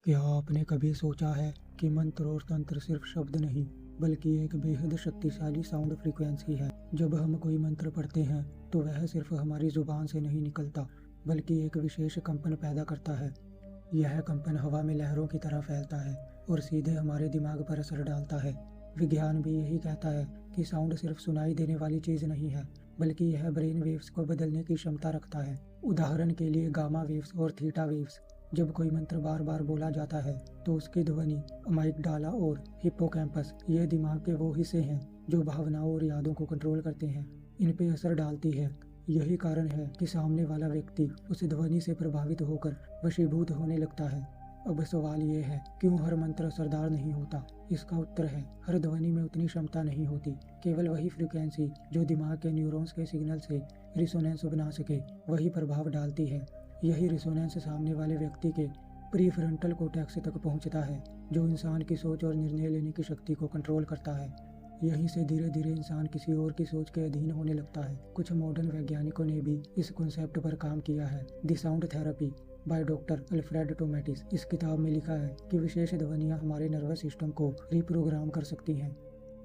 क्या आपने कभी सोचा है कि मंत्र और तंत्र सिर्फ शब्द नहीं बल्कि एक बेहद शक्तिशाली साउंड फ्रीक्वेंसी है। जब हम कोई मंत्र पढ़ते हैं तो वह सिर्फ हमारी जुबान से नहीं निकलता बल्कि एक विशेष कंपन पैदा करता है। यह कंपन हवा में लहरों की तरह फैलता है और सीधे हमारे दिमाग पर असर डालता है। विज्ञान भी यही कहता है कि साउंड सिर्फ सुनाई देने वाली चीज नहीं है बल्कि यह ब्रेन वेव्स को बदलने की क्षमता रखता है। उदाहरण के लिए गामा वेव्स और थीटा वेव्स। जब कोई मंत्र बार बार बोला जाता है तो उसकी ध्वनि अमाइगडाला और हिप्पोकैम्पस, ये दिमाग के वो हिस्से हैं जो भावनाओं और यादों को कंट्रोल करते हैं, इन पे असर डालती है। यही कारण है कि सामने वाला व्यक्ति उस ध्वनि से प्रभावित होकर वशीभूत होने लगता है। अब सवाल ये है, क्यों हर मंत्र असरदार नहीं होता? इसका उत्तर है, हर ध्वनि में उतनी क्षमता नहीं होती। केवल वही फ्रीक्वेंसी जो दिमाग के न्यूरॉन्स के सिग्नल से रिसोनेंस बना सके वही प्रभाव डालती है। यही रिसोनेंस सामने वाले व्यक्ति के प्रीफ्रंटल कोर्टेक्स तक पहुंचता है, जो इंसान की सोच और निर्णय लेने की शक्ति को कंट्रोल करता है। यहीं से धीरे धीरे इंसान किसी और की सोच के अधीन होने लगता है। कुछ मॉडर्न वैज्ञानिकों ने भी इस कॉन्सेप्ट पर काम किया है। The sound therapy by doctor Alfred Tomatis. इस किताब में लिखा है कि विशेष ध्वनियाँ हमारे नर्वस सिस्टम को रिप्रोग्राम कर सकती हैं।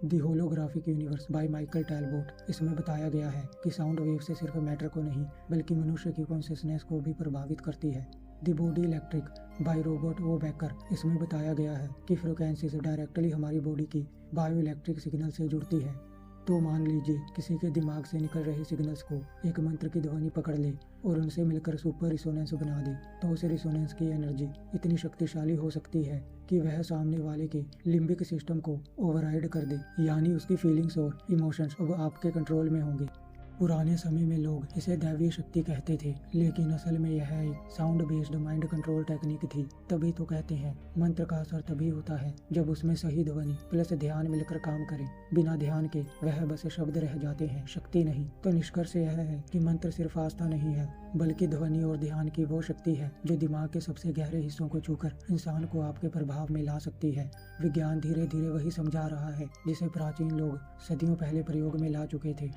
The holographic universe by Michael Talbot. इसमें बताया गया है कि साउंड वेव से सिर्फ मैटर को नहीं बल्कि मनुष्य की कॉन्शियसनेस को भी प्रभावित करती है। The body electric by Robert O Becker. इसमें बताया गया है कि फ्रिक्वेंसीज डायरेक्टली हमारी बॉडी की बायो इलेक्ट्रिक सिग्नल से जुड़ती है। तो मान लीजिए किसी के दिमाग से निकल रहे सिग्नल्स को एक मंत्र की ध्वनि पकड़ ले और उनसे मिलकर सुपर रिसोनेंस बना दे, तो उस रिसोनेंस की एनर्जी इतनी शक्तिशाली हो सकती है कि वह सामने वाले के लिम्बिक सिस्टम को ओवरराइड कर दे, यानी उसकी फीलिंग्स और इमोशंस अब आपके कंट्रोल में होंगे। पुराने समय में लोग इसे दैवीय शक्ति कहते थे, लेकिन असल में यह एक sound based mind control technique थी। तभी तो कहते हैं मंत्र का असर तभी होता है जब उसमें सही ध्वनि प्लस ध्यान मिलकर काम करे। बिना ध्यान के वह बस शब्द रह जाते हैं, शक्ति नहीं। तो निष्कर्ष यह है कि मंत्र सिर्फ आस्था नहीं है बल्कि ध्वनि और ध्यान की वो शक्ति है जो दिमाग के सबसे गहरे हिस्सों को छूकर इंसान को आपके प्रभाव में ला सकती है। विज्ञान धीरे धीरे वही समझा रहा है जिसे प्राचीन लोग सदियों पहले प्रयोग में ला चुके थे।